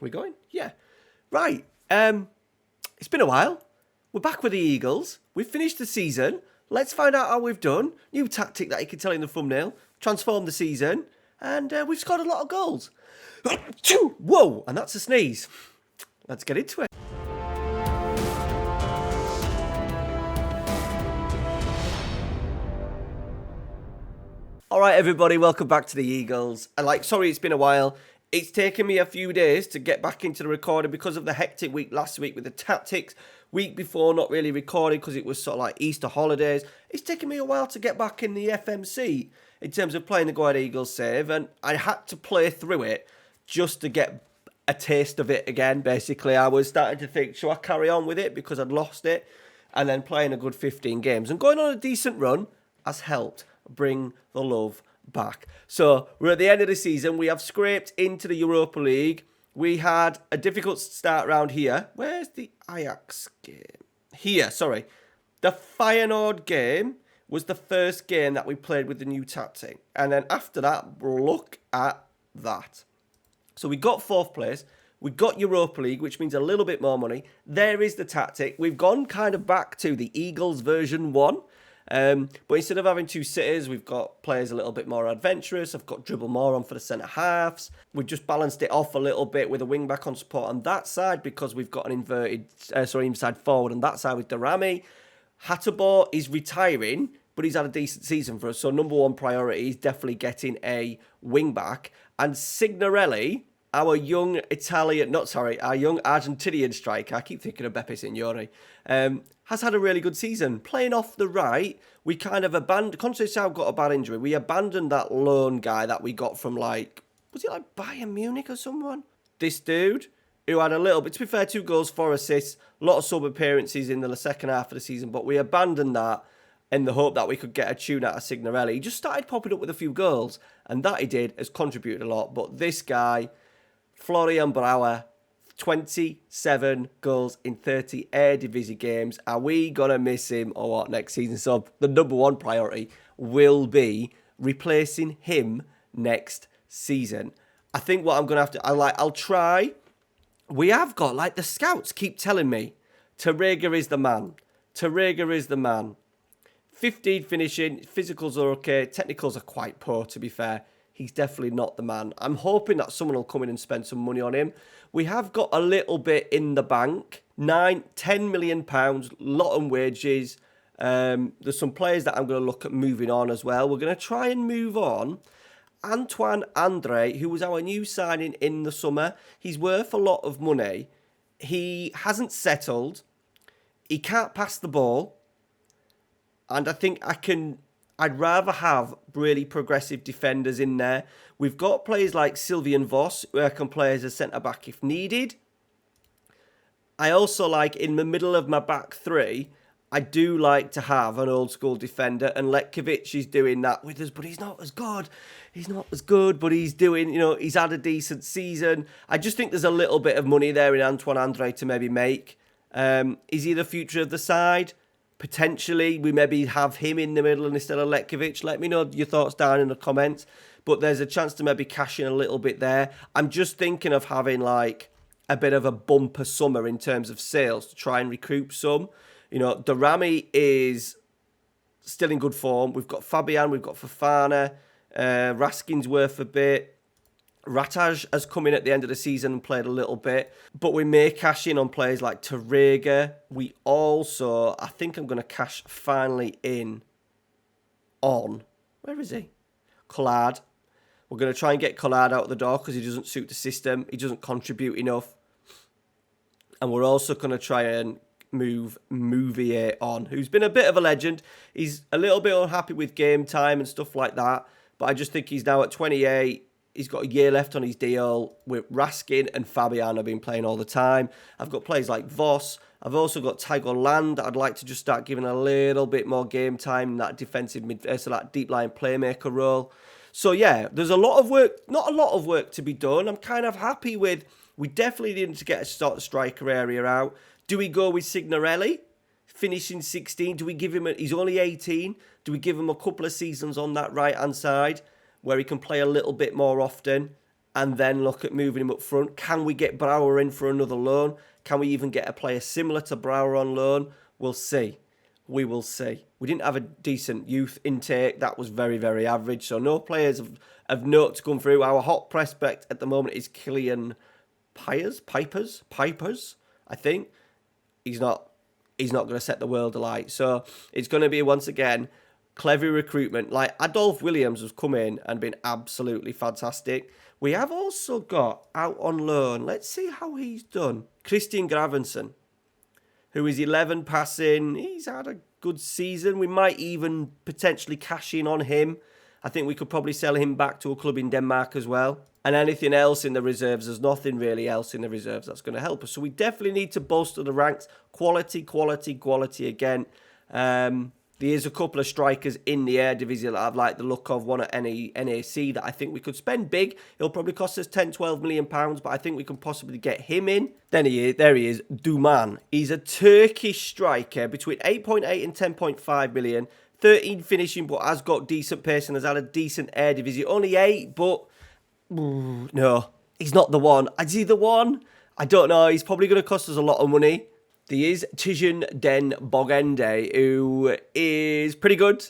we going? Yeah. Right. It's been a while. We're back with the Eagles. We've finished the season. Let's find out how we've done. New tactic that you can tell in the thumbnail. Transform the season. And we've scored a lot of goals. Whoa! And that's a sneeze. Let's get into it. All right, everybody, welcome back to the Eagles. Sorry it's been a while. It's taken me a few days to get back into the recording because of the hectic week last week with the tactics. Week before, not really recording because it was sort of like Easter holidays. It's taken me a while to get back in the FMC in terms of playing the Go Ahead Eagles save, and I had to play through it just to get a taste of it again, basically. I was starting to think, should I carry on with it because I'd lost it? And then playing a good 15 games and going on a decent run has helped bring the love back. So we're at the end of the season. We have scraped into the Europa League. We had a difficult start round here. Where's the Ajax game? Here, sorry. The Feyenoord game was the first game that we played with the new tactic. And then after that, look at that. So we got 4th place. We got Europa League, which means a little bit more money. There is the tactic. We've gone kind of back to the Eagles version 1. But instead of having 2 sitters, we've got players a little bit more adventurous. I've got dribble more on for the centre halves. We've just balanced it off a little bit with a wing back on support on that side because we've got an inside forward on that side with Darami. Hatterbo is retiring, but he's had a decent season for us. So number 1 priority is definitely getting a wing back. And Signorelli, our young Argentinian striker, I keep thinking of Beppe Signori, has had a really good season. Playing off the right, we kind of abandoned, Conceição got a bad injury, we abandoned that loan guy that we got from was it like Bayern Munich or someone? This dude, who had a little bit, to be fair, 2 goals, 4 assists, a lot of sub appearances in the second half of the season, but we abandoned that in the hope that we could get a tune out of Signorelli. He just started popping up with a few goals, and that he did has contributed a lot, but this guy, Florian Brauer, 27 goals in 30 Eredivisie games. Are we going to miss him or what next season? So the number 1 priority will be replacing him next season. I think what I'm going to have to... I'll try. We have got, the scouts keep telling me, Tarrega is the man. Tarrega is the man. 15 finishing, physicals are okay, technicals are quite poor, to be fair. He's definitely not the man. I'm hoping that someone will come in and spend some money on him. We have got a little bit in the bank. 10 million pounds, lot of wages. There's some players that I'm going to look at moving on as well. We're going to try and move on. Antoine Andre, who was our new signing in the summer. He's worth a lot of money. He hasn't settled. He can't pass the ball. And I think I'd rather have really progressive defenders in there. We've got players like Sylvian Voss, who can play as a centre-back if needed. I also like, in the middle of my back 3, I do like to have an old-school defender, and Letkovic is doing that with us, but he's not as good. He's not as good, but he's doing, he's had a decent season. I just think there's a little bit of money there in Antoine Andre to maybe make. Is he the future of the side? Potentially, we maybe have him in the middle instead of Letkovic. Let me know your thoughts down in the comments. But there's a chance to maybe cash in a little bit there. I'm just thinking of having a bit of a bumper summer in terms of sales to try and recoup some. Darami is still in good form. We've got Fabian, we've got Fofana, Raskin's worth a bit. Rataj has come in at the end of the season and played a little bit, but we may cash in on players like Tarrega. We also, I think I'm going to cash finally in on, where is he? Collard. We're going to try and get Collard out of the door because he doesn't suit the system. He doesn't contribute enough. And we're also going to try and move Mouvier on, who's been a bit of a legend. He's a little bit unhappy with game time and stuff like that, but I just think he's now at 28. He's got a year left on his deal. With Raskin and Fabian have been playing all the time. I've got players like Voss. I've also got Tiger Land that I'd like to just start giving a little bit more game time in that defensive so that deep line playmaker role. So yeah, there's a lot of work, not a lot of work to be done. I'm kind of happy with, we definitely need to get a sort of striker area out. Do we go with Signorelli, finishing 16? Do we give him, he's only 18. Do we give him a couple of seasons on that right-hand side where he can play a little bit more often? and then look at moving him up front. Can we get Brouwer in for another loan? Can we even get a player similar to Brouwer on loan? We'll see. We will see. We didn't have a decent youth intake. That was very, very average. So no players of note to come through. Our hot prospect at the moment is Killian Pipers, I think. He's not going to set the world alight. So it's going to be, once again, clever recruitment. Like Adolph Williams has come in and been absolutely fantastic. We have also got out on loan. Let's see how he's done. Christian Gravensen, who is 11 passing. He's had a good season. We might even potentially cash in on him. I think we could probably sell him back to a club in Denmark as well. And anything else in the reserves, there's nothing really else in the reserves that's going to help us. So we definitely need to bolster the ranks. Quality again. There is a couple of strikers in the Eredivisie that I've liked the look of. One at NAC that I think we could spend big. It'll probably cost us 10, 12 million pounds, but I think we can possibly get him in. There he is, Duman. He's a Turkish striker between 8.8 and 10.5 million. 13 finishing, but has got decent pace and has had a decent Eredivisie. Only 8, but no, he's not the one. Is he the one? I don't know. He's probably going to cost us a lot of money. There is Tijan Den Bogende, who is pretty good.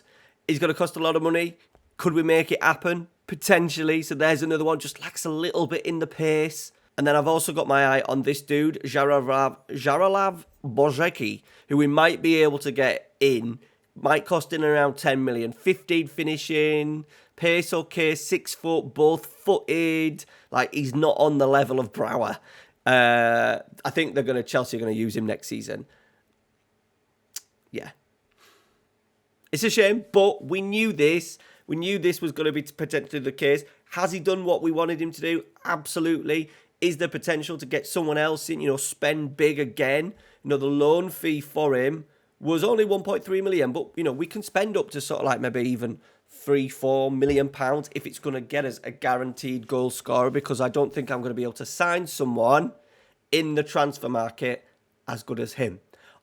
He's going to cost a lot of money. Could we make it happen? Potentially. So there's another one. Just lacks a little bit in the pace. And then I've also got my eye on this dude, Jarolav Bozeki, who we might be able to get in. Might cost in around 10 million. 15 finishing. Pace okay. 6 foot. Both footed. Like, he's not on the level of Brouwer. I think Chelsea are going to use him next season. Yeah. It's a shame, but we knew this. We knew this was going to be potentially the case. Has he done what we wanted him to do? Absolutely. Is there potential to get someone else in, spend big again? The loan fee for him was only 1.3 million, but, we can spend up to sort of like maybe even 3-4 million pounds if it's going to get us a guaranteed goal scorer, because I don't think I'm going to be able to sign someone in the transfer market as good as him.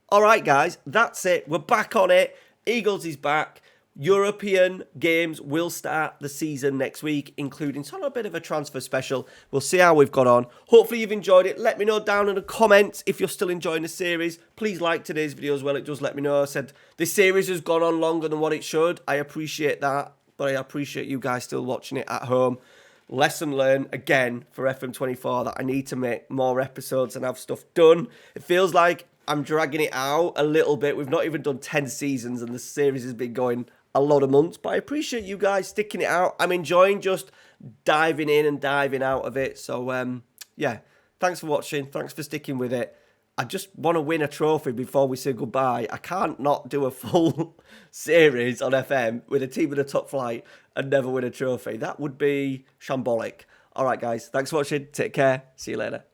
All right, guys, that's it. We're back on it. Eagles is back. European games will start the season next week, including sort of a bit of a transfer special. We'll see how we've got on. Hopefully you've enjoyed it. Let me know down in the comments if you're still enjoying the series. Please like today's video as well. It does let me know. I said this series has gone on longer than what it should. I appreciate that, but I appreciate you guys still watching it at home. Lesson learned again for FM24 that I need to make more episodes and have stuff done. It feels like I'm dragging it out a little bit. We've not even done 10 seasons and the series has been going a lot of months, but I appreciate you guys sticking it out. I'm enjoying just diving in and diving out of it. So, yeah, thanks for watching. Thanks for sticking with it. I just want to win a trophy before we say goodbye. I can't not do a full series on FM with a team in the top flight and never win a trophy. That would be shambolic. All right, guys, thanks for watching. Take care. See you later.